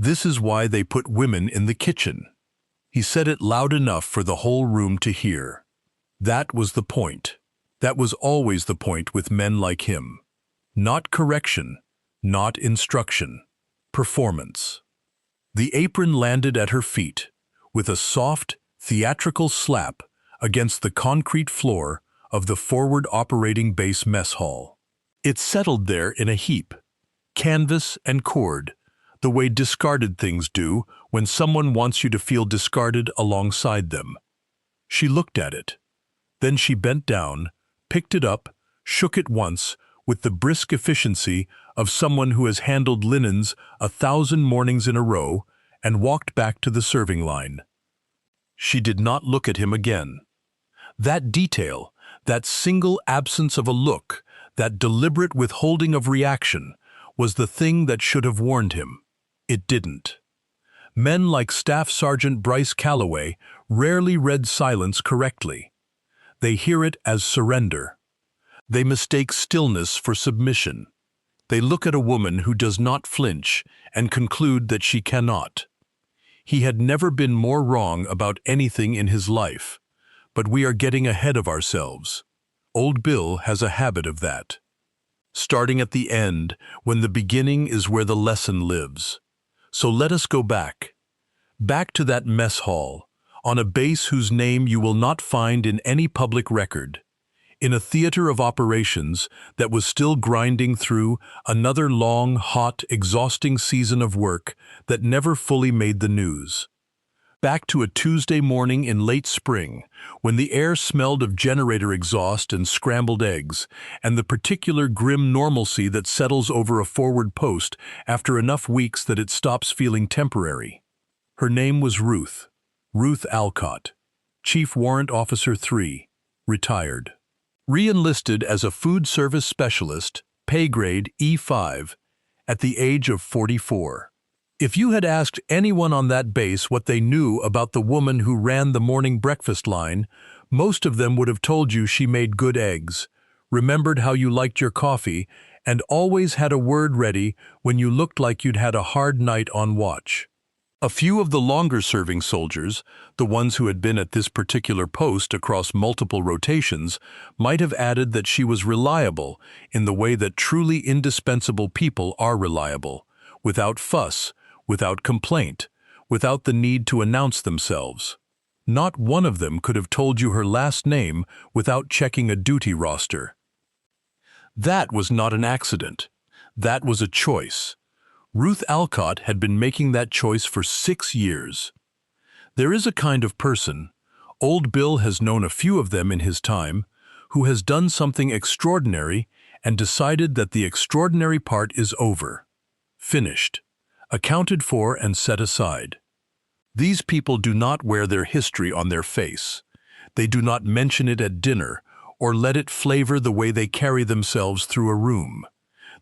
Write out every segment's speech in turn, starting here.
This is why they put women in the kitchen. He said it loud enough for the whole room to hear. That was the point. That was always the point with men like him. Not correction, not instruction. Performance. The apron landed at her feet, with a soft, theatrical slap against the concrete floor of the forward operating base mess hall. It settled there in a heap, canvas and cord, the way discarded things do when someone wants you to feel discarded alongside them. She looked at it. Then she bent down, picked it up, shook it once, with the brisk efficiency of someone who has handled linens 1,000 mornings in a row, and walked back to the serving line. She did not look at him again. That detail, that single absence of a look, that deliberate withholding of reaction, was the thing that should have warned him. It didn't. Men like Staff Sergeant Bryce Calloway rarely read silence correctly. They hear it as surrender. They mistake stillness for submission. They look at a woman who does not flinch and conclude that she cannot. He had never been more wrong about anything in his life, but we are getting ahead of ourselves. Old Bill has a habit of that. Starting at the end, when the beginning is where the lesson lives. So let us go back. Back to that mess hall, on a base whose name you will not find in any public record. In a theater of operations that was still grinding through another long, hot, exhausting season of work that never fully made the news. Back to a Tuesday morning in late spring, when the air smelled of generator exhaust and scrambled eggs, and the particular grim normalcy that settles over a forward post after enough weeks that it stops feeling temporary. Her name was Ruth Alcott, Chief Warrant Officer 3, retired. Re-enlisted as a food service specialist, pay grade E5, at the age of 44. If you had asked anyone on that base what they knew about the woman who ran the morning breakfast line, most of them would have told you she made good eggs, remembered how you liked your coffee, and always had a word ready when you looked like you'd had a hard night on watch. A few of the longer-serving soldiers, the ones who had been at this particular post across multiple rotations, might have added that she was reliable in the way that truly indispensable people are reliable, without fuss, without complaint, without the need to announce themselves. Not one of them could have told you her last name without checking a duty roster. That was not an accident. That was a choice. Ruth Alcott had been making that choice for 6 years. There is a kind of person, Old Bill has known a few of them in his time, who has done something extraordinary and decided that the extraordinary part is over, finished, accounted for and set aside. These people do not wear their history on their face. They do not mention it at dinner or let it flavor the way they carry themselves through a room.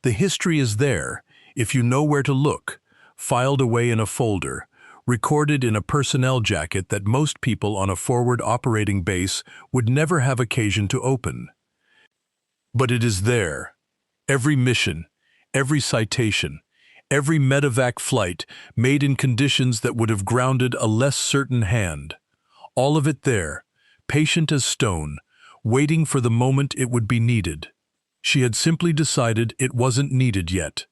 The history is there, if you know where to look, filed away in a folder, recorded in a personnel jacket that most people on a forward operating base would never have occasion to open. But it is there. Every mission, every citation, every Medevac flight made in conditions that would have grounded a less certain hand. All of it there, patient as stone, waiting for the moment it would be needed. She had simply decided it wasn't needed yet.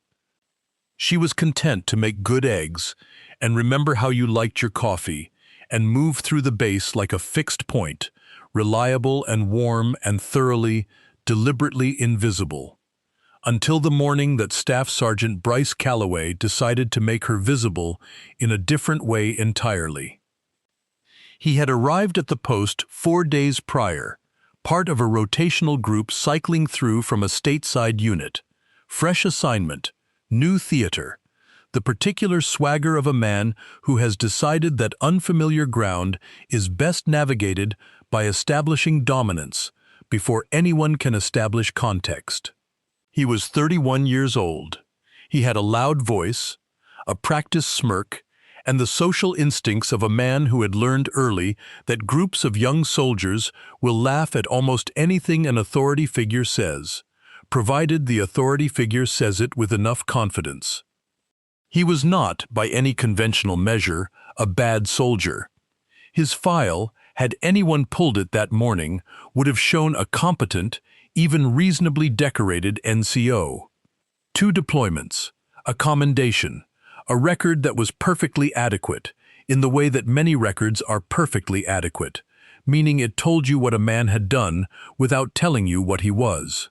She was content to make good eggs and remember how you liked your coffee and move through the base like a fixed point, reliable and warm and thoroughly, deliberately invisible. Until the morning that Staff Sergeant Bryce Calloway decided to make her visible in a different way entirely. He had arrived at the post 4 days prior, part of a rotational group cycling through from a stateside unit. Fresh assignment, new theater, the particular swagger of a man who has decided that unfamiliar ground is best navigated by establishing dominance before anyone can establish context. He was 31 years old. He had a loud voice, a practiced smirk, and the social instincts of a man who had learned early that groups of young soldiers will laugh at almost anything an authority figure says, provided the authority figure says it with enough confidence. He was not, by any conventional measure, a bad soldier. His file, had anyone pulled it that morning, would have shown a competent, even reasonably decorated NCO. 2 deployments, a commendation, a record that was perfectly adequate, in the way that many records are perfectly adequate, meaning it told you what a man had done without telling you what he was.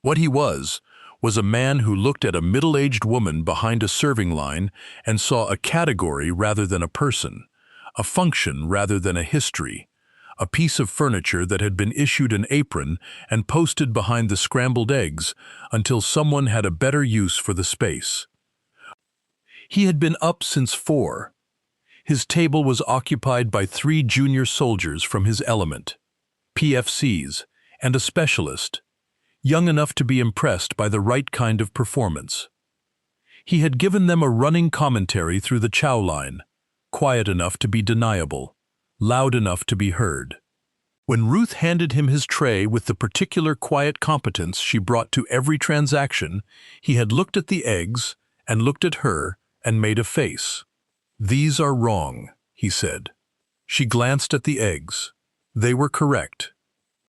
What he was a man who looked at a middle-aged woman behind a serving line and saw a category rather than a person, a function rather than a history, a piece of furniture that had been issued an apron and posted behind the scrambled eggs until someone had a better use for the space. He had been up since 4. His table was occupied by 3 junior soldiers from his element, PFCs, and a specialist, young enough to be impressed by the right kind of performance. He had given them a running commentary through the chow line, quiet enough to be deniable, loud enough to be heard. When Ruth handed him his tray with the particular quiet competence she brought to every transaction, he had looked at the eggs and looked at her and made a face. "These are wrong," he said. She glanced at the eggs. They were correct.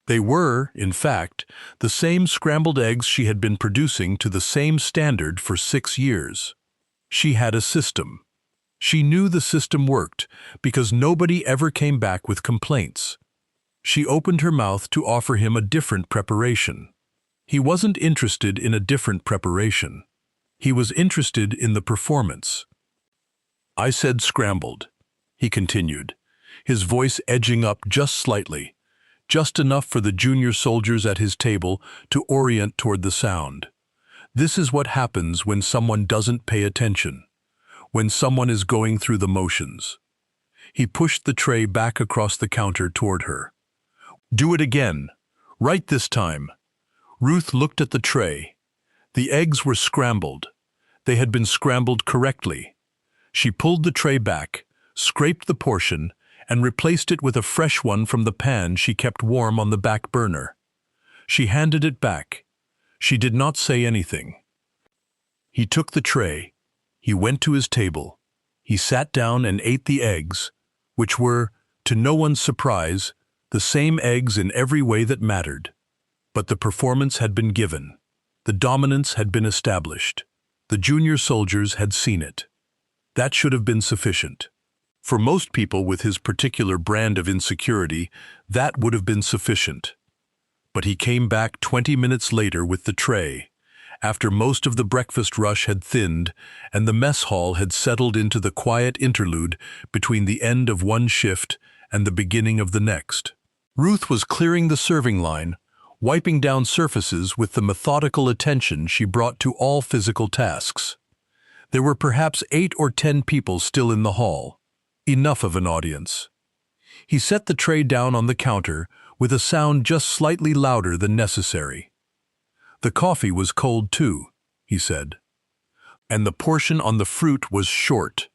They were, in fact, the same scrambled eggs she had been producing to the same standard for 6 years. She had a system. She knew the system worked because nobody ever came back with complaints. She opened her mouth to offer him a different preparation. He wasn't interested in a different preparation. He was interested in the performance. "I said scrambled," he continued, his voice edging up just slightly, just enough for the junior soldiers at his table to orient toward the sound. "This is what happens when someone doesn't pay attention, when someone is going through the motions." He pushed the tray back across the counter toward her. "Do it again. Right this time." Ruth looked at the tray. The eggs were scrambled. They had been scrambled correctly. She pulled the tray back, scraped the portion, and replaced it with a fresh one from the pan she kept warm on the back burner. She handed it back. She did not say anything. He took the tray. He went to his table. He sat down and ate the eggs, which were, to no one's surprise, the same eggs in every way that mattered. But the performance had been given. The dominance had been established. The junior soldiers had seen it. That should have been sufficient. For most people with his particular brand of insecurity, that would have been sufficient. But he came back 20 minutes later with the tray, after most of the breakfast rush had thinned and the mess hall had settled into the quiet interlude between the end of one shift and the beginning of the next. Ruth was clearing the serving line, wiping down surfaces with the methodical attention she brought to all physical tasks. There were perhaps 8 or 10 people still in the hall. Enough of an audience. He set the tray down on the counter with a sound just slightly louder than necessary. "The coffee was cold too," he said. "And the portion on the fruit was short.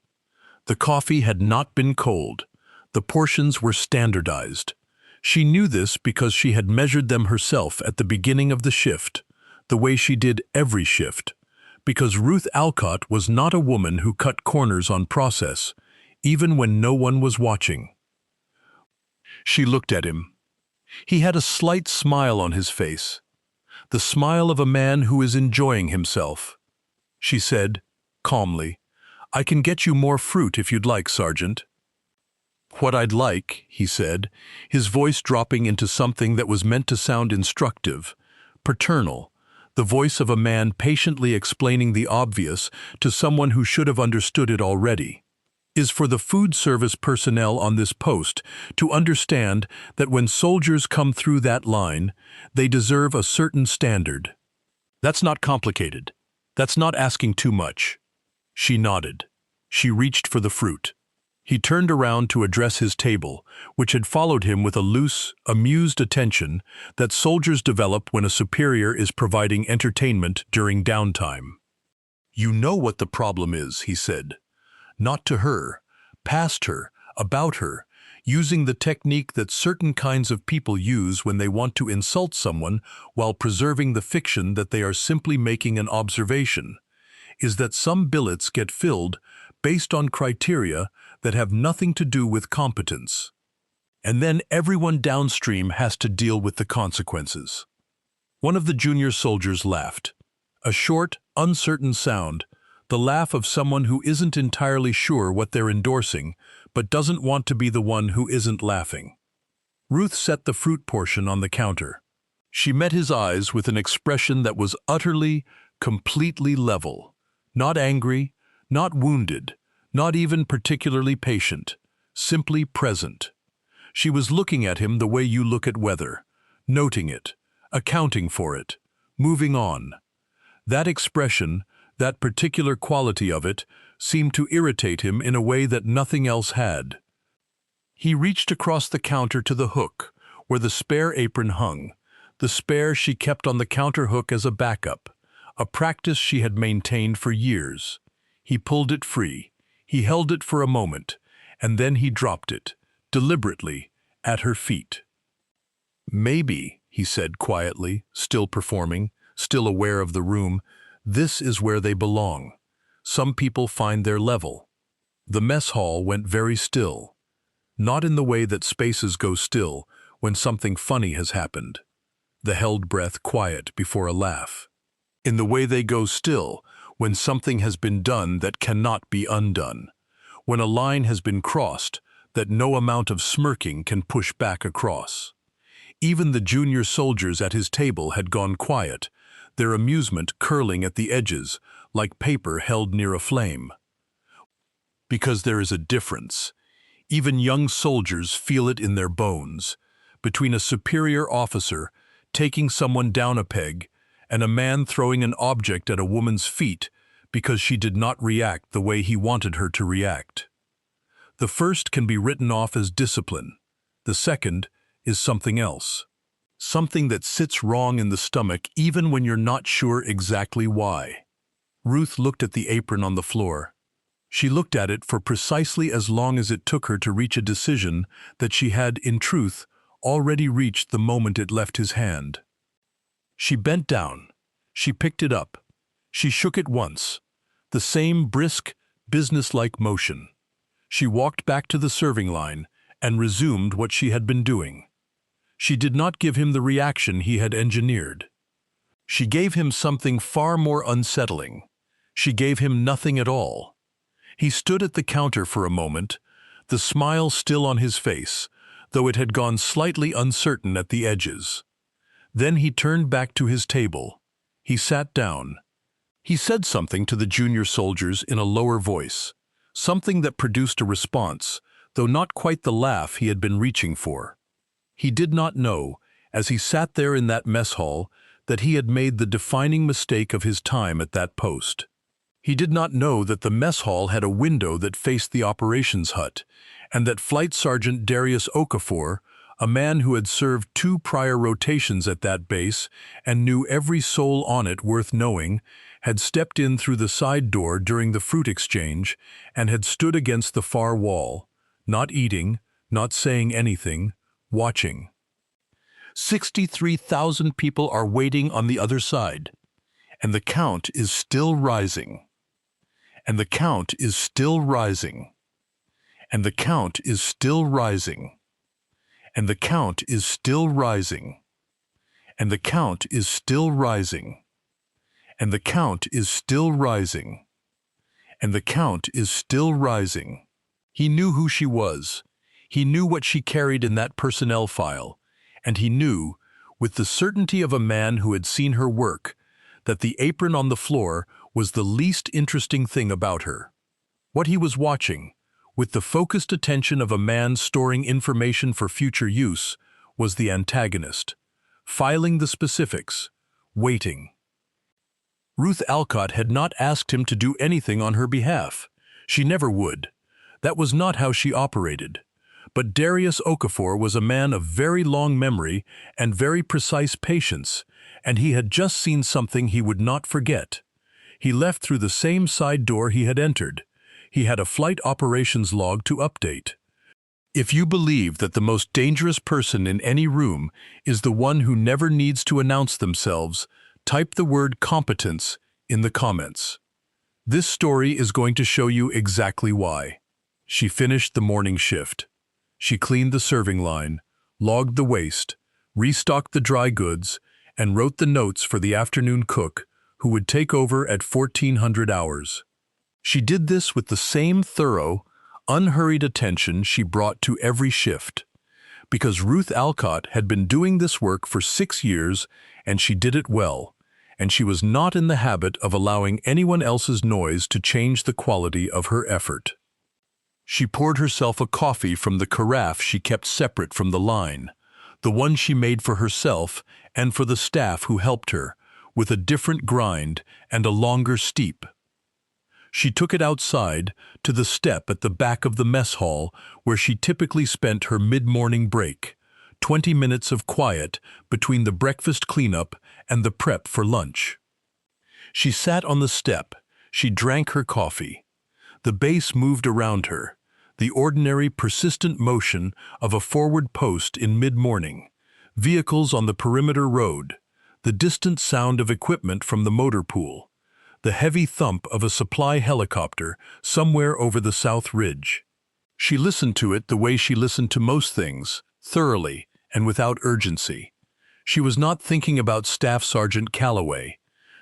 The coffee had not been cold. The portions were standardized. She knew this because she had measured them herself at the beginning of the shift, the way she did every shift, because Ruth Alcott was not a woman who cut corners on process, even when no one was watching. She looked at him. He had a slight smile on his face, the smile of a man who is enjoying himself. She said, calmly, "I can get you more fruit if you'd like, Sergeant." "What I'd like," he said, his voice dropping into something that was meant to sound instructive, paternal, the voice of a man patiently explaining the obvious to someone who should have understood it already, "is for the food service personnel on this post to understand that when soldiers come through that line, they deserve a certain standard. That's not complicated. That's not asking too much." She nodded. She reached for the fruit. He turned around to address his table, which had followed him with a loose, amused attention that soldiers develop when a superior is providing entertainment during downtime. "You know what the problem is," he said. "Not to her, past her, about her, using the technique that certain kinds of people use when they want to insult someone while preserving the fiction that they are simply making an observation. is that some billets get filled based on criteria that have nothing to do with competence. And then everyone downstream has to deal with the consequences. One of the junior soldiers laughed. A short, uncertain sound, the laugh of someone who isn't entirely sure what they're endorsing, but doesn't want to be the one who isn't laughing. Ruth set the fruit portion on the counter. She met his eyes with an expression that was utterly, completely level. Not angry, not wounded, not even particularly patient, simply present. She was looking at him the way you look at weather, noting it, accounting for it, moving on. That expression, that particular quality of it, seemed to irritate him in a way that nothing else had. He reached across the counter to the hook, where the spare apron hung, the spare she kept on the counter hook as a backup, a practice she had maintained for years. He pulled it free. He held it for a moment, and then he dropped it, deliberately, at her feet. "Maybe," he said quietly, still performing, still aware of the room, "this is where they belong. Some people find their level." The mess hall went very still. Not in the way that spaces go still when something funny has happened, the held breath quiet before a laugh. In the way they go still when something has been done that cannot be undone, when a line has been crossed that no amount of smirking can push back across. Even the junior soldiers at his table had gone quiet, their amusement curling at the edges like paper held near a flame. Because there is a difference. Even young soldiers feel it in their bones, between a superior officer taking someone down a peg and a man throwing an object at a woman's feet because she did not react the way he wanted her to react. The first can be written off as discipline. The second is something else. Something that sits wrong in the stomach even when you're not sure exactly why. Ruth looked at the apron on the floor. She looked at it for precisely as long as it took her to reach a decision that she had, in truth, already reached the moment it left his hand. She bent down. She picked it up. She shook it once. The same brisk, businesslike motion. She walked back to the serving line and resumed what she had been doing. She did not give him the reaction he had engineered. She gave him something far more unsettling. She gave him nothing at all. He stood at the counter for a moment, the smile still on his face, though it had gone slightly uncertain at the edges. Then he turned back to his table. He sat down. He said something to the junior soldiers in a lower voice, something that produced a response, though not quite the laugh he had been reaching for. He did not know, as he sat there in that mess hall, that he had made the defining mistake of his time at that post. He did not know that the mess hall had a window that faced the operations hut, and that Flight Sergeant Darius Okafor, a man who had served 2 prior rotations at that base and knew every soul on it worth knowing, had stepped in through the side door during the fruit exchange and had stood against the far wall, not eating, not saying anything, watching. 63,000 people are waiting on the other side, and the count is still rising. And the count is still rising. And the count is still rising. And the count is still rising. And the count is still rising. And the count is still rising. And the count is still rising. He knew who she was. He knew what she carried in that personnel file. And he knew, with the certainty of a man who had seen her work, that the apron on the floor was the least interesting thing about her. What he was watching, with the focused attention of a man storing information for future use, was the antagonist, filing the specifics, waiting. Ruth Alcott had not asked him to do anything on her behalf. She never would. That was not how she operated. But Darius Okafor was a man of very long memory and very precise patience, and he had just seen something he would not forget. He left through the same side door he had entered. He had a flight operations log to update. If you believe that the most dangerous person in any room is the one who never needs to announce themselves, type the word competence in the comments. This story is going to show you exactly why. She finished the morning shift. She cleaned the serving line, logged the waste, restocked the dry goods, and wrote the notes for the afternoon cook, who would take over at 1400 hours. She did this with the same thorough, unhurried attention she brought to every shift, because Ruth Alcott had been doing this work for 6 years, and she did it well, and she was not in the habit of allowing anyone else's noise to change the quality of her effort. She poured herself a coffee from the carafe she kept separate from the line, the one she made for herself and for the staff who helped her, with a different grind and a longer steep. She took it outside to the step at the back of the mess hall where she typically spent her mid-morning break, 20 minutes of quiet between the breakfast cleanup and the prep for lunch. She sat on the step. She drank her coffee. The base moved around her, the ordinary persistent motion of a forward post in mid-morning, vehicles on the perimeter road, the distant sound of equipment from the motor pool, the heavy thump of a supply helicopter somewhere over the South Ridge. She listened to it the way she listened to most things, thoroughly and without urgency. She was not thinking about Staff Sergeant Calloway.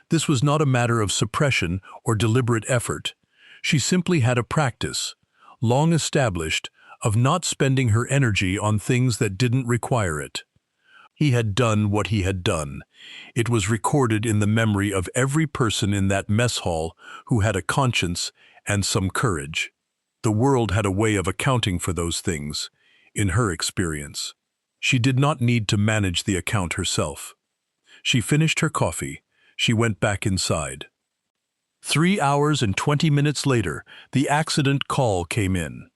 This was not a matter of suppression or deliberate effort. She simply had a practice, long established, of not spending her energy on things that didn't require it. He had done what he had done. It was recorded in the memory of every person in that mess hall who had a conscience and some courage. The world had a way of accounting for those things, in her experience. She did not need to manage the account herself. She finished her coffee. She went back inside. 3 hours and 20 minutes later, the accident call came in.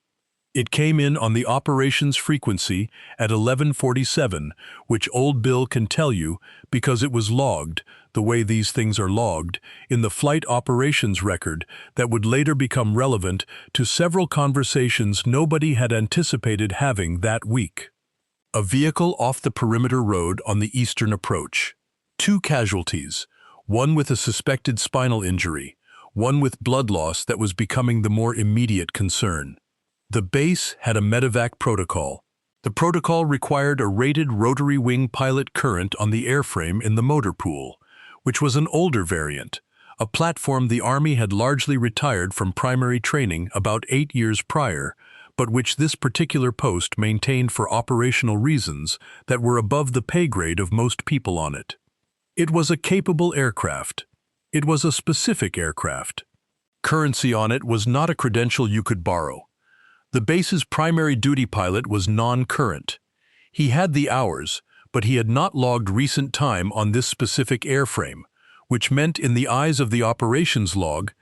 It came in on the operations frequency at 11:47, which old Bill can tell you because it was logged, the way these things are logged, in the flight operations record that would later become relevant to several conversations nobody had anticipated having that week. A vehicle off the perimeter road on the eastern approach. 2 casualties, one with a suspected spinal injury, one with blood loss that was becoming the more immediate concern. The base had a Medevac protocol. The protocol required a rated rotary wing pilot current on the airframe in the motor pool, which was an older variant, a platform the Army had largely retired from primary training about 8 years prior, but which this particular post maintained for operational reasons that were above the pay grade of most people on it. It was a capable aircraft. It was a specific aircraft. Currency on it was not a credential you could borrow. The base's primary duty pilot was non-current. He had the hours, but he had not logged recent time on this specific airframe, which meant in the eyes of the operations log,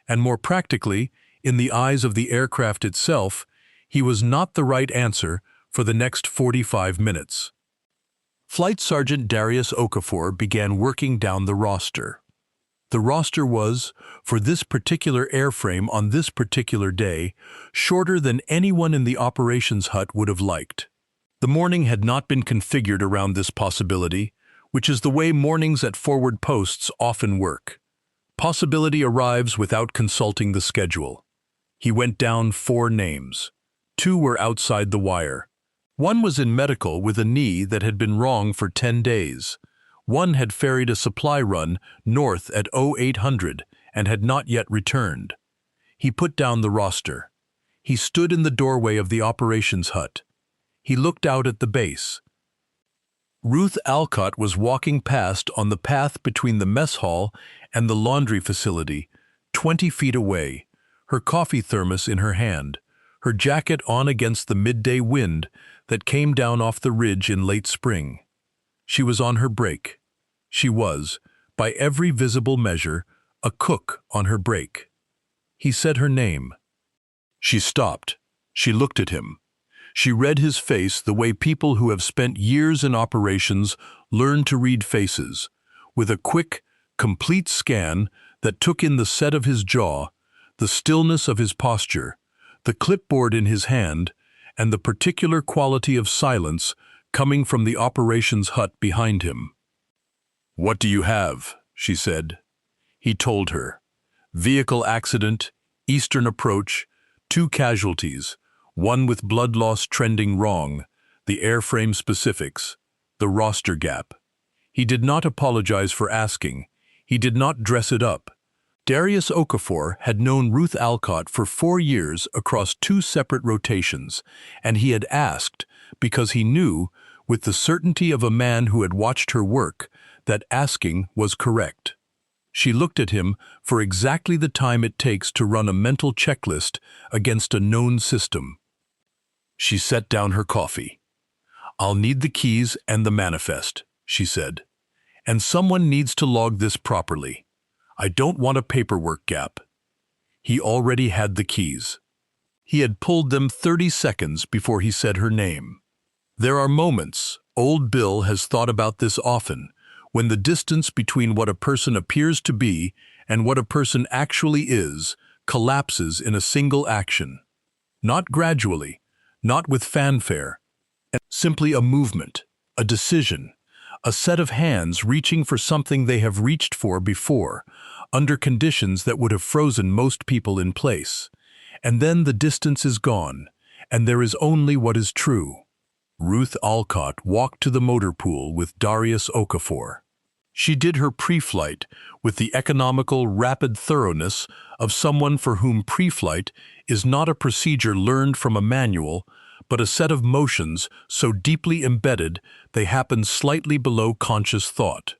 and more practically, in the eyes of the aircraft itself, he was not the right answer for the next 45 minutes. Flight Sergeant Darius Okafor began working down the roster. The roster was, for this particular airframe on this particular day, shorter than anyone in the operations hut would have liked. The morning had not been configured around this possibility, which is the way mornings at forward posts often work. Possibility arrives without consulting the schedule. He went down 4 names. 2 were outside the wire. One was in medical with a knee that had been wrong for 10 days. One had ferried a supply run north at 0800 and had not yet returned. He put down the roster. He stood in the doorway of the operations hut. He looked out at the base. Ruth Alcott was walking past on the path between the mess hall and the laundry facility, 20 feet away, her coffee thermos in her hand, her jacket on against the midday wind that came down off the ridge in late spring. She was on her break. She was, by every visible measure, a cook on her break. He said her name. She stopped. She looked at him. She read his face the way people who have spent years in operations learn to read faces, with a quick, complete scan that took in the set of his jaw, the stillness of his posture, the clipboard in his hand, and the particular quality of silence coming from the operations hut behind him. "What do you have?" she said. He told her. Vehicle accident, eastern approach, 2 casualties, one with blood loss trending wrong, the airframe specifics, the roster gap. He did not apologize for asking. He did not dress it up. Darius Okafor had known Ruth Alcott for 4 years across 2 separate rotations, and he had asked because he knew, with the certainty of a man who had watched her work, that asking was correct. She looked at him for exactly the time it takes to run a mental checklist against a known system. She set down her coffee. "I'll need the keys and the manifest," she said. "And someone needs to log this properly. I don't want a paperwork gap." He already had the keys. He had pulled them 30 seconds before he said her name. There are moments, old Bill has thought about this often, when the distance between what a person appears to be and what a person actually is collapses in a single action. Not gradually, not with fanfare, simply a movement, a decision, a set of hands reaching for something they have reached for before, under conditions that would have frozen most people in place. And then the distance is gone, and there is only what is true. Ruth Alcott walked to the motor pool with Darius Okafor. She did her pre-flight with the economical, rapid thoroughness of someone for whom pre-flight is not a procedure learned from a manual, but a set of motions so deeply embedded they happen slightly below conscious thought.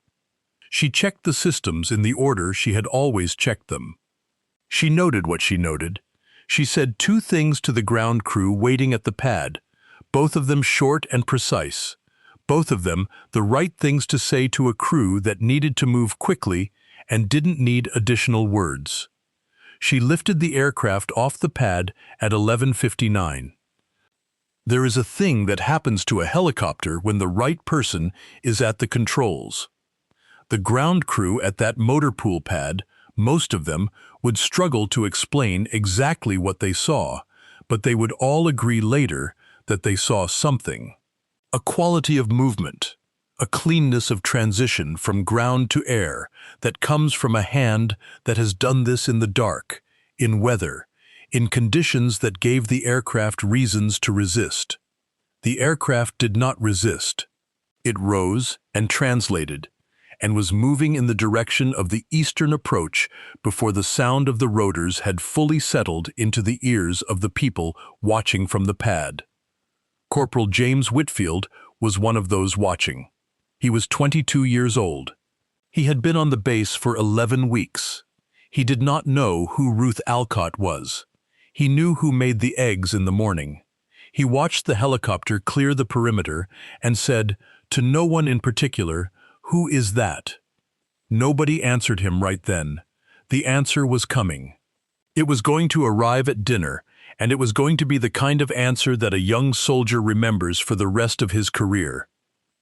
She checked the systems in the order she had always checked them. She noted what she noted. She said 2 things to the ground crew waiting at the pad, both of them short and precise, both of them the right things to say to a crew that needed to move quickly and didn't need additional words. She lifted the aircraft off the pad at 11:59. There is a thing that happens to a helicopter when the right person is at the controls. The ground crew at that motor pool pad, most of them, would struggle to explain exactly what they saw, but they would all agree later that they saw something. A quality of movement, a cleanness of transition from ground to air that comes from a hand that has done this in the dark, in weather, in conditions that gave the aircraft reasons to resist. The aircraft did not resist. It rose and translated, and was moving in the direction of the eastern approach before the sound of the rotors had fully settled into the ears of the people watching from the pad. Corporal James Whitfield was one of those watching. He was 22 years old. He had been on the base for 11 weeks. He did not know who Ruth Alcott was. He knew who made the eggs in the morning. He watched the helicopter clear the perimeter and said, to no one in particular, "Who is that?" Nobody answered him right then. The answer was coming. It was going to arrive at dinner, and it was going to be the kind of answer that a young soldier remembers for the rest of his career.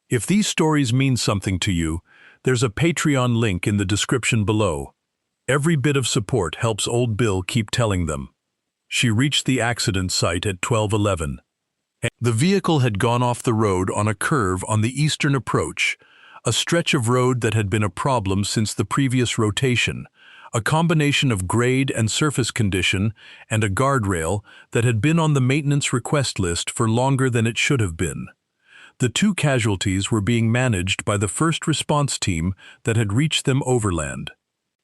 If these stories mean something to you, there's a Patreon link in the description below. Every bit of support helps old Bill keep telling them. She reached the accident site at 12:11. The vehicle had gone off the road on a curve on the eastern approach, a stretch of road that had been a problem since the previous rotation, a combination of grade and surface condition and a guardrail that had been on the maintenance request list for longer than it should have been. The 2 casualties were being managed by the first response team that had reached them overland.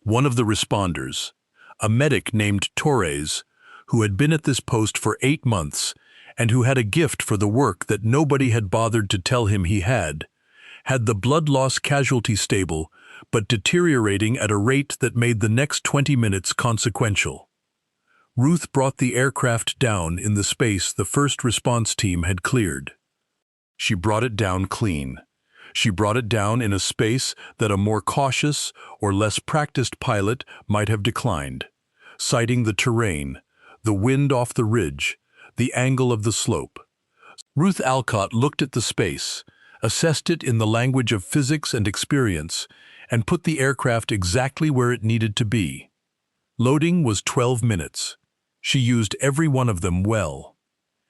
One of the responders, a medic named Torres, who had been at this post for 8 months and who had a gift for the work that nobody had bothered to tell him he had the blood loss casualty stable, but deteriorating at a rate that made the next 20 minutes consequential. Ruth brought the aircraft down in the space the first response team had cleared. She brought it down clean. She brought it down in a space that a more cautious or less practiced pilot might have declined, citing the terrain, the wind off the ridge, the angle of the slope. Ruth Alcott looked at the space, assessed it in the language of physics and experience, and put the aircraft exactly where it needed to be. Loading was 12 minutes. She used every one of them well.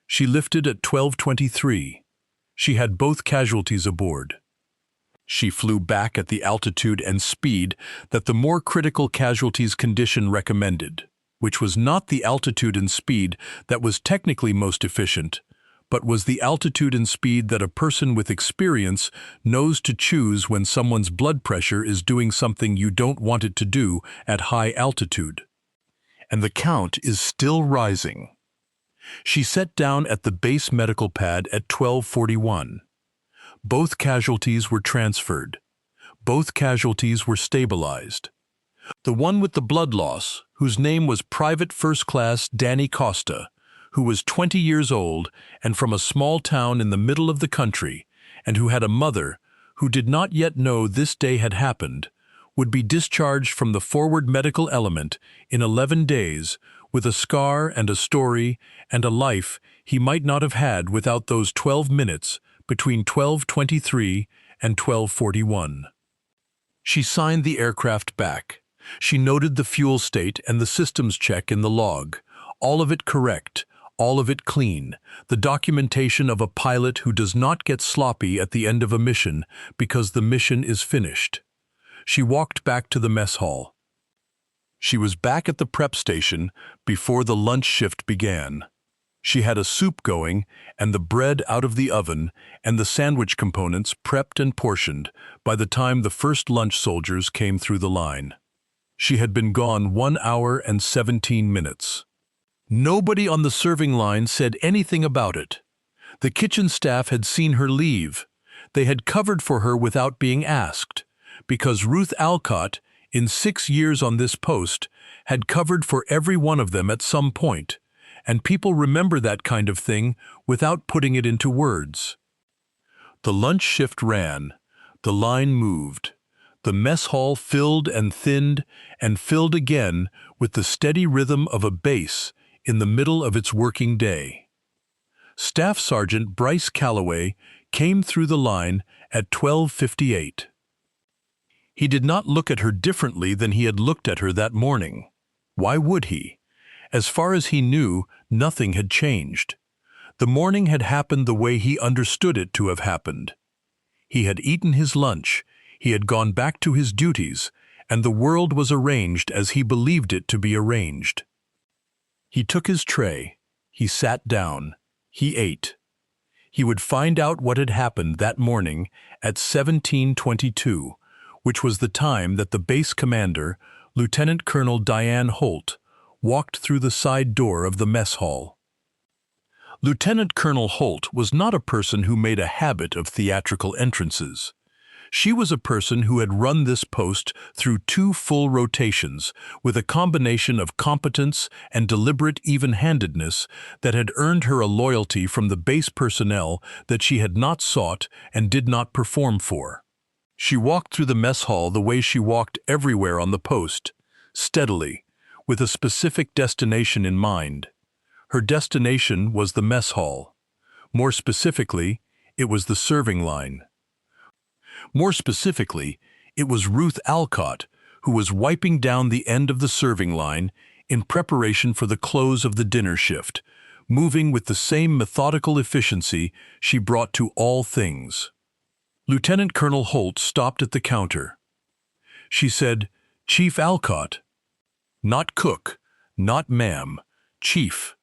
She lifted at 12:23. She had both casualties aboard. She flew back at the altitude and speed that the more critical casualties condition recommended, which was not the altitude and speed that was technically most efficient, but was the altitude and speed that a person with experience knows to choose when someone's blood pressure is doing something you don't want it to do at high altitude. And the count is still rising. She sat down at the base medical pad at 12:41. Both casualties were transferred. Both casualties were stabilized. The one with the blood loss, whose name was Private First Class Danny Costa, who was 20 years old and from a small town in the middle of the country, and who had a mother who did not yet know this day had happened, would be discharged from the forward medical element in 11 days with a scar and a story and a life he might not have had without those 12 minutes between 12:23 and 12:41. She signed the aircraft back. She noted the fuel state and the systems check in the log, all of it correct, all of it clean, the documentation of a pilot who does not get sloppy at the end of a mission because the mission is finished. She walked back to the mess hall. She was back at the prep station before the lunch shift began. She had a soup going and the bread out of the oven and the sandwich components prepped and portioned by the time the first lunch soldiers came through the line. She had been gone 1 hour and 17 minutes. Nobody on the serving line said anything about it. The kitchen staff had seen her leave. They had covered for her without being asked, because Ruth Alcott, in 6 years on this post, had covered for every one of them at some point, and people remember that kind of thing without putting it into words. The lunch shift ran. The line moved. The mess hall filled and thinned and filled again with the steady rhythm of a bass in the middle of its working day. Staff Sergeant Bryce Calloway came through the line at 12:58. He did not look at her differently than he had looked at her that morning. Why would he? As far as he knew, nothing had changed. The morning had happened the way he understood it to have happened. He had eaten his lunch, he had gone back to his duties, and the world was arranged as he believed it to be arranged. He took his tray, he sat down, he ate. He would find out what had happened that morning at 17:22, which was the time that the base commander, Lieutenant Colonel Diane Holt, walked through the side door of the mess hall. Lieutenant Colonel Holt was not a person who made a habit of theatrical entrances. She was a person who had run this post through 2 full rotations with a combination of competence and deliberate even-handedness that had earned her a loyalty from the base personnel that she had not sought and did not perform for. She walked through the mess hall the way she walked everywhere on the post, steadily, with a specific destination in mind. Her destination was the mess hall. More specifically, it was the serving line. More specifically, it was Ruth Alcott, who was wiping down the end of the serving line in preparation for the close of the dinner shift, moving with the same methodical efficiency she brought to all things. Lieutenant Colonel Holt stopped at the counter. She said, "Chief Alcott." Not cook, not ma'am, chief.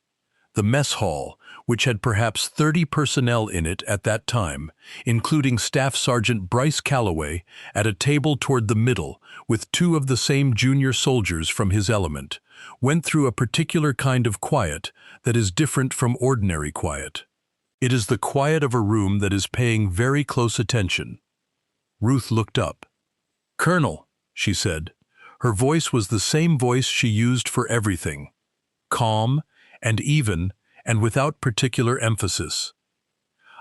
The mess hall, which had perhaps 30 personnel in it at that time, including Staff Sergeant Bryce Calloway at a table toward the middle with 2 of the same junior soldiers from his element, went through a particular kind of quiet that is different from ordinary quiet. It is the quiet of a room that is paying very close attention. Ruth looked up. "Colonel," she said. Her voice was the same voice she used for everything, calm and even and without particular emphasis.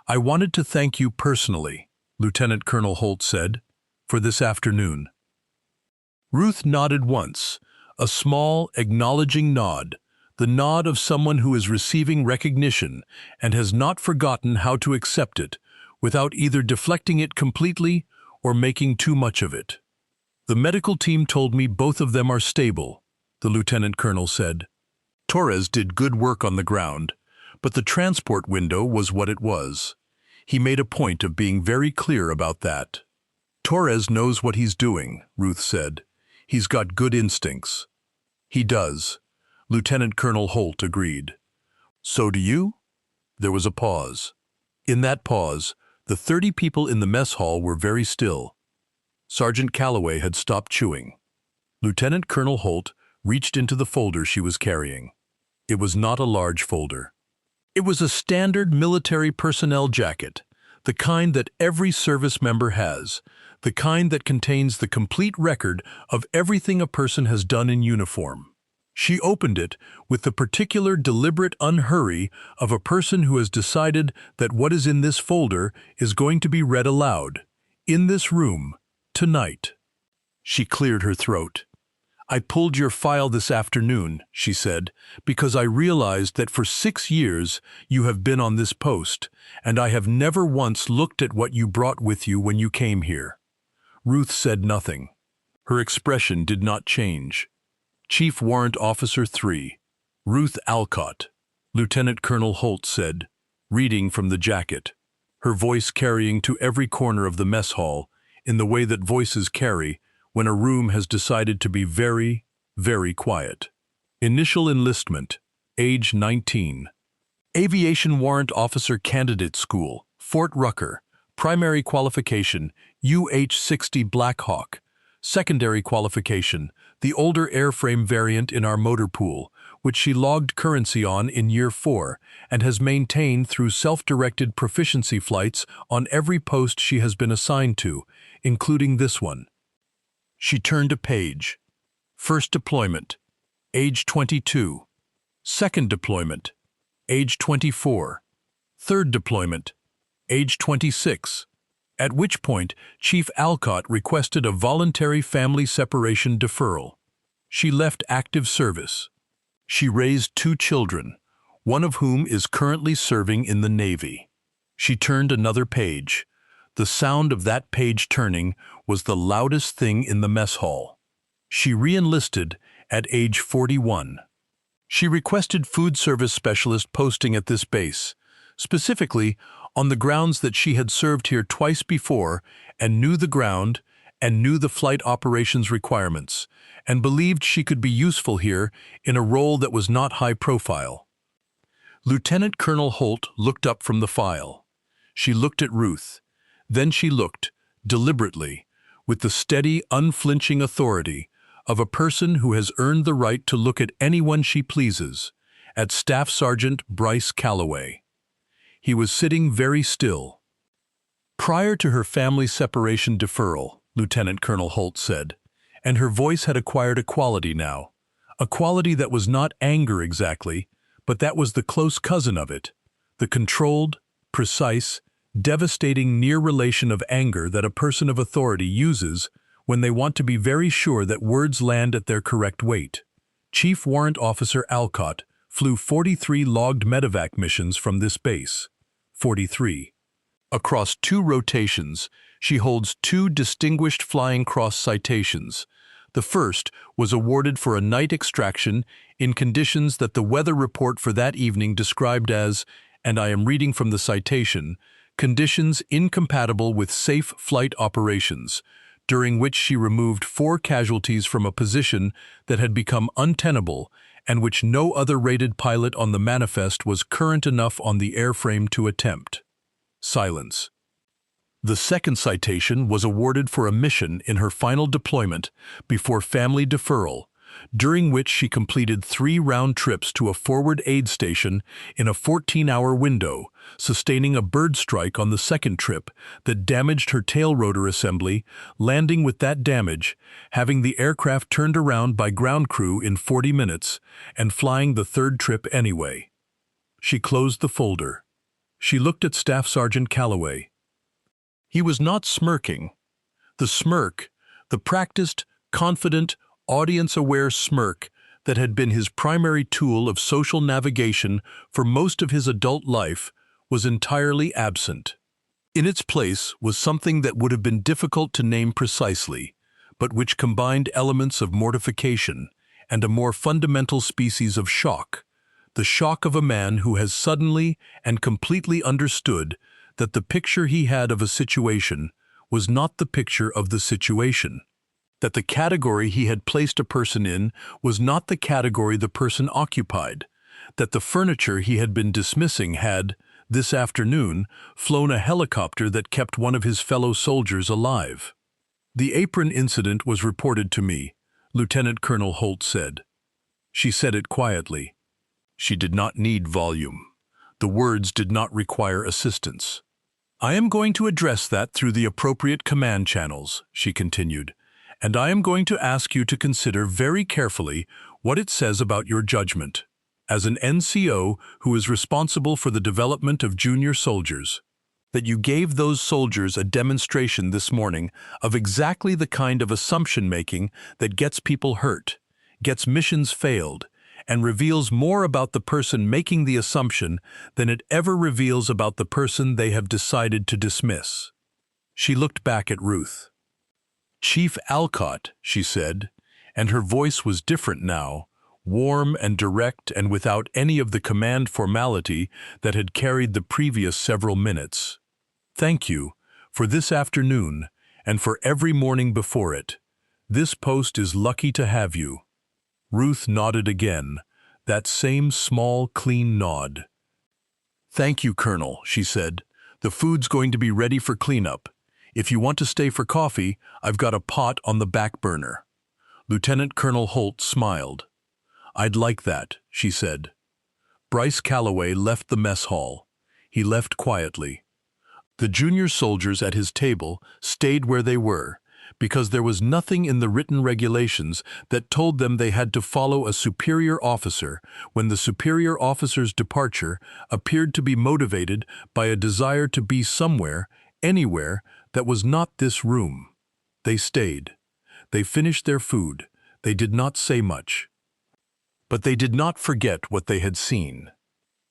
"I wanted to thank you personally," Lieutenant Colonel Holt said, "for this afternoon." Ruth nodded once, a small, acknowledging nod, the nod of someone who is receiving recognition and has not forgotten how to accept it without either deflecting it completely or making too much of it. "The medical team told me both of them are stable," the lieutenant colonel said. Torres did good work on the ground, but the transport window was what it was. He made a point of being very clear about that. Torres knows what he's doing, Ruth said. He's got good instincts. He does, Lieutenant Colonel Holt agreed. So do you? There was a pause. In that pause, the 30 people in the mess hall were very still. Sergeant Calloway had stopped chewing. Lieutenant Colonel Holt reached into the folder she was carrying. It was not a large folder. It was a standard military personnel jacket, the kind that every service member has, the kind that contains the complete record of everything a person has done in uniform. She opened it with the particular deliberate unhurry of a person who has decided that what is in this folder is going to be read aloud, in this room, tonight. She cleared her throat. I pulled your file this afternoon, she said, because I realized that for 6 years you have been on this post, and I have never once looked at what you brought with you when you came here. Ruth said nothing. Her expression did not change. Chief Warrant Officer 3, Ruth Alcott, Lieutenant Colonel Holt said, reading from the jacket, her voice carrying to every corner of the mess hall in the way that voices carry when a room has decided to be very, very quiet. Initial enlistment, age 19. Aviation Warrant Officer Candidate School, Fort Rucker. Primary qualification, UH-60 Black Hawk. Secondary qualification, the older airframe variant in our motor pool, which she logged currency on in Year 4 and has maintained through self-directed proficiency flights on every post she has been assigned to, including this one. She turned a page. First deployment, age 22. Second deployment, age 24. Third deployment, age 26. At which point, Chief Alcott requested a voluntary family separation deferral. She left active service. She raised 2 children, one of whom is currently serving in the Navy. She turned another page. The sound of that page turning was the loudest thing in the mess hall. She re-enlisted at age 41. She requested food service specialist posting at this base, specifically on the grounds that she had served here twice before and knew the ground and knew the flight operations requirements, and believed she could be useful here in a role that was not high profile. Lieutenant Colonel Holt looked up from the file. She looked at Ruth. Then she looked, deliberately, with the steady, unflinching authority of a person who has earned the right to look at anyone she pleases, at Staff Sergeant Bryce Calloway. He was sitting very still. Prior to her family separation deferral, Lieutenant Colonel Holt said, and her voice had acquired a quality now, a quality that was not anger exactly, but that was the close cousin of it, the controlled, precise, devastating near relation of anger that a person of authority uses when they want to be very sure that words land at their correct weight. Chief Warrant Officer Alcott flew 43 logged Medevac missions from this base. 43. Across 2 rotations, she holds 2 distinguished Flying Cross citations. The first was awarded for a night extraction in conditions that the weather report for that evening described as, and I am reading from the citation, conditions incompatible with safe flight operations, during which she removed 4 casualties from a position that had become untenable and which no other rated pilot on the manifest was current enough on the airframe to attempt. Silence. The second citation was awarded for a mission in her final deployment before family deferral, during which she completed 3 round trips to a forward aid station in a 14-hour window, sustaining a bird strike on the second trip that damaged her tail rotor assembly, landing with that damage, having the aircraft turned around by ground crew in 40 minutes, and flying the third trip anyway. She closed the folder. She looked at Staff Sergeant Calloway. He was not smirking. The smirk, the practiced, confident, audience-aware smirk that had been his primary tool of social navigation for most of his adult life, was entirely absent. In its place was something that would have been difficult to name precisely, but which combined elements of mortification and a more fundamental species of shock, the shock of a man who has suddenly and completely understood that the picture he had of a situation was not the picture of the situation. That the category he had placed a person in was not the category the person occupied. That the furniture he had been dismissing had, this afternoon, flown a helicopter that kept one of his fellow soldiers alive. "The apron incident was reported to me," Lieutenant Colonel Holt said. She said it quietly. She did not need volume. The words did not require assistance. "I am going to address that through the appropriate command channels," she continued, "and I am going to ask you to consider very carefully what it says about your judgment. As an NCO who is responsible for the development of junior soldiers, that you gave those soldiers a demonstration this morning of exactly the kind of assumption-making that gets people hurt, gets missions failed, and reveals more about the person making the assumption than it ever reveals about the person they have decided to dismiss." She looked back at Ruth. "Chief Alcott," she said, and her voice was different now, warm and direct and without any of the command formality that had carried the previous several minutes. "Thank you for this afternoon and for every morning before it. This post is lucky to have you." Ruth nodded again, that same small, clean nod. "Thank you, Colonel," she said. "The food's going to be ready for cleanup. If you want to stay for coffee, I've got a pot on the back burner." Lieutenant Colonel Holt smiled. "I'd like that," she said. Bryce Calloway left the mess hall. He left quietly. The junior soldiers at his table stayed where they were, because there was nothing in the written regulations that told them they had to follow a superior officer when the superior officer's departure appeared to be motivated by a desire to be somewhere, anywhere, that was not this room. They stayed. They finished their food. They did not say much. But they did not forget what they had seen.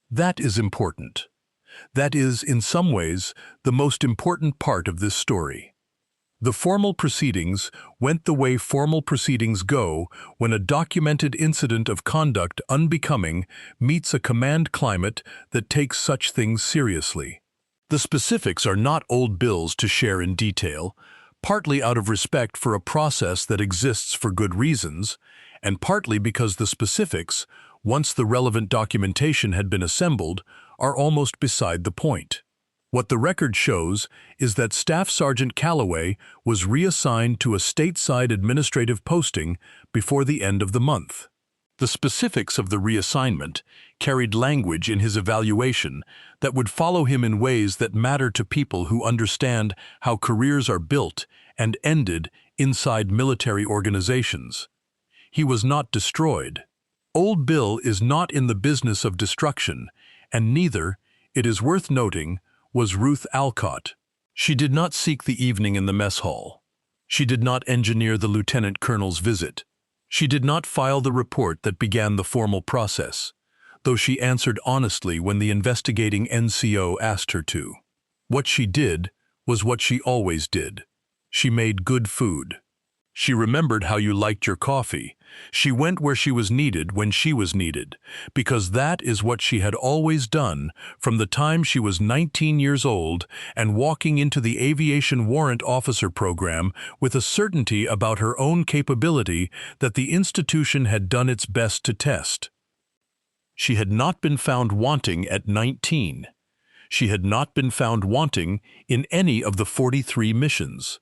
That is important. That is, in some ways, the most important part of this story. The formal proceedings went the way formal proceedings go when a documented incident of conduct unbecoming meets a command climate that takes such things seriously. The specifics are not old bills to share in detail, partly out of respect for a process that exists for good reasons, and partly because the specifics, once the relevant documentation had been assembled, are almost beside the point. What the record shows is that Staff Sergeant Calloway was reassigned to a stateside administrative posting before the end of the month. The specifics of the reassignment carried language in his evaluation that would follow him in ways that matter to people who understand how careers are built and ended inside military organizations. He was not destroyed. Old Bill is not in the business of destruction, and neither, it is worth noting, was Ruth Alcott. She did not seek the evening in the mess hall. She did not engineer the lieutenant colonel's visit. She did not file the report that began the formal process, though she answered honestly when the investigating NCO asked her to. What she did was what she always did. She made good food. She remembered how you liked your coffee. She went where she was needed when she was needed, because that is what she had always done from the time she was 19 years old and walking into the aviation warrant officer program with a certainty about her own capability that the institution had done its best to test. She had not been found wanting at 19. She had not been found wanting in any of the 43 missions.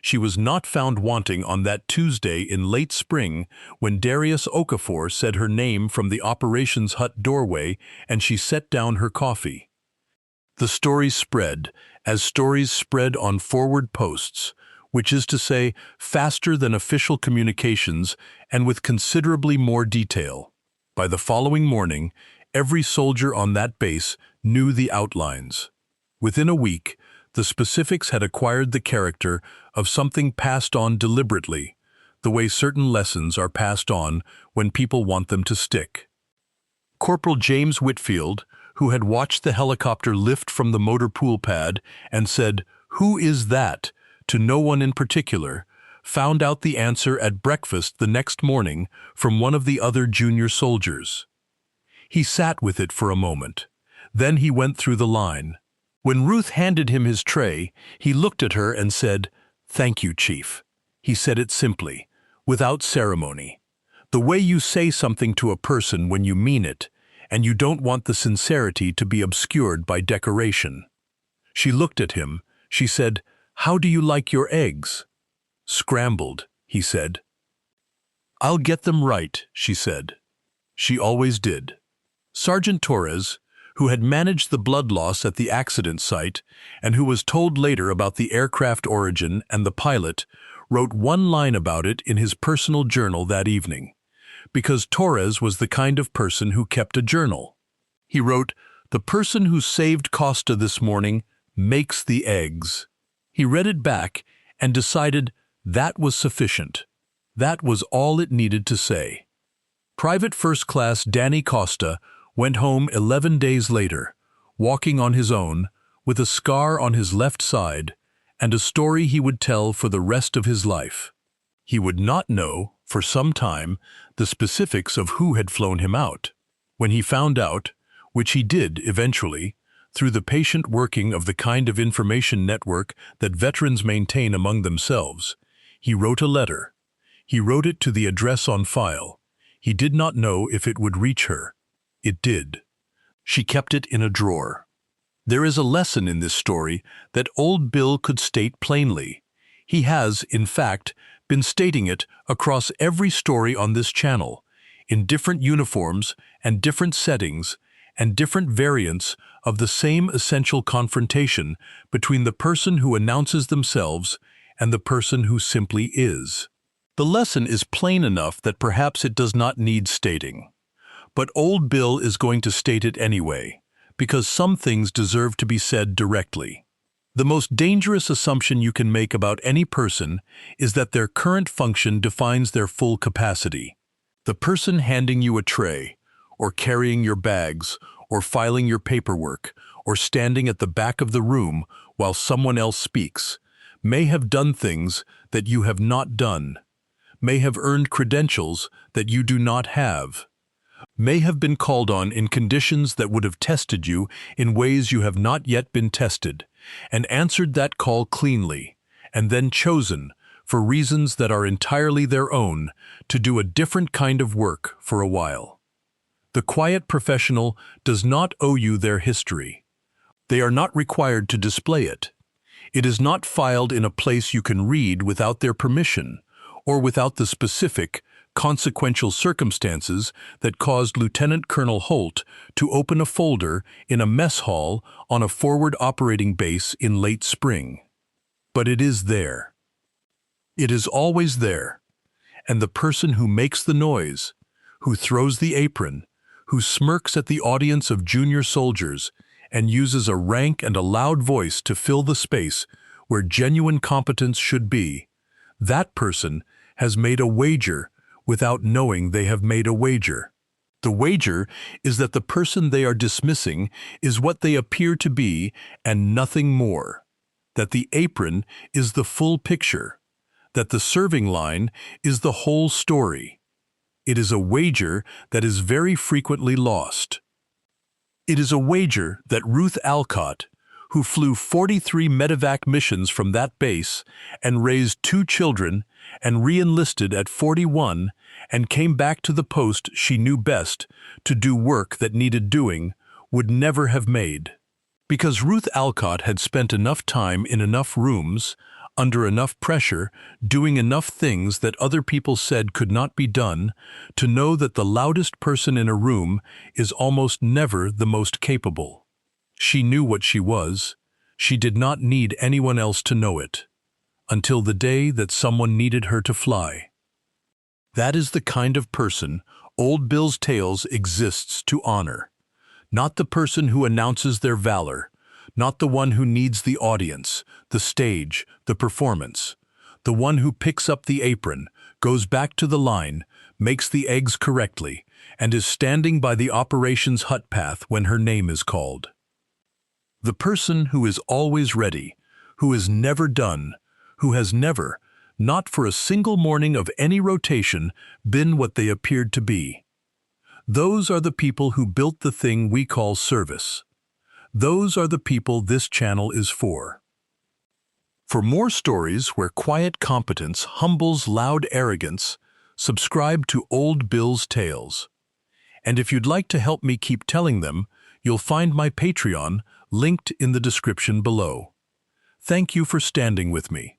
She was not found wanting on that Tuesday in late spring when Darius Okafor said her name from the operations hut doorway and she set down her coffee. The story spread, as stories spread on forward posts, which is to say, faster than official communications and with considerably more detail. By the following morning, every soldier on that base knew the outlines. Within a week, the specifics had acquired the character of something passed on deliberately, the way certain lessons are passed on when people want them to stick. Corporal James Whitfield, who had watched the helicopter lift from the motor pool pad and said, "Who is that?" to no one in particular, found out the answer at breakfast the next morning from one of the other junior soldiers. He sat with it for a moment. Then he went through the line. When Ruth handed him his tray, he looked at her and said, "Thank you, Chief." He said it simply, without ceremony. The way you say something to a person when you mean it, and you don't want the sincerity to be obscured by decoration. She looked at him. She said, "How do you like your eggs?" "Scrambled," he said. "I'll get them right," she said. She always did. Sergeant Torres, who had managed the blood loss at the accident site and who was told later about the aircraft origin and the pilot, wrote one line about it in his personal journal that evening, because Torres was the kind of person who kept a journal. He wrote, "The person who saved Costa this morning makes the eggs." He read it back and decided that was sufficient. That was all it needed to say. Private First Class Danny Costa went home 11 days later, walking on his own, with a scar on his left side, and a story he would tell for the rest of his life. He would not know, for some time, the specifics of who had flown him out. When he found out, which he did eventually, through the patient working of the kind of information network that veterans maintain among themselves, he wrote a letter. He wrote it to the address on file. He did not know if it would reach her. It did. She kept it in a drawer. There is a lesson in this story that Old Bill could state plainly. He has, in fact, been stating it across every story on this channel, in different uniforms and different settings and different variants of the same essential confrontation between the person who announces themselves and the person who simply is. The lesson is plain enough that perhaps it does not need stating. But Old Bill is going to state it anyway, because some things deserve to be said directly. The most dangerous assumption you can make about any person is that their current function defines their full capacity. The person handing you a tray, or carrying your bags, or filing your paperwork, or standing at the back of the room while someone else speaks, may have done things that you have not done, may have earned credentials that you do not have, may have been called on in conditions that would have tested you in ways you have not yet been tested, and answered that call cleanly, and then chosen, for reasons that are entirely their own, to do a different kind of work for a while. The quiet professional does not owe you their history. They are not required to display it. It is not filed in a place you can read without their permission, or without the specific, consequential circumstances that caused Lieutenant Colonel Holt to open a folder in a mess hall on a forward operating base in late spring. But it is there. It is always there, and the person who makes the noise, who throws the apron, who smirks at the audience of junior soldiers and uses a rank and a loud voice to fill the space where genuine competence should be, that person has made a wager without knowing they have made a wager. The wager is that the person they are dismissing is what they appear to be and nothing more, that the apron is the full picture, that the serving line is the whole story. It is a wager that is very frequently lost. It is a wager that Ruth Alcott, who flew 43 Medevac missions from that base and raised 2 children and re-enlisted at 41 and came back to the post she knew best to do work that needed doing, would never have made. Because Ruth Alcott had spent enough time in enough rooms, under enough pressure, doing enough things that other people said could not be done, to know that the loudest person in a room is almost never the most capable. She knew what she was. She did not need anyone else to know it, until the day that someone needed her to fly. That is the kind of person Old Bill's Tales exists to honor. Not the person who announces their valor, not the one who needs the audience, the stage, the performance. The one who picks up the apron, goes back to the line, makes the eggs correctly, and is standing by the operations hut path when her name is called. The person who is always ready, who is never done, who has never, not for a single morning of any rotation, been what they appeared to be. Those are the people who built the thing we call service. Those are the people this channel is for. For more stories where quiet competence humbles loud arrogance, subscribe to Old Bill's Tales. And if you'd like to help me keep telling them, you'll find my Patreon linked in the description below. Thank you for standing with me.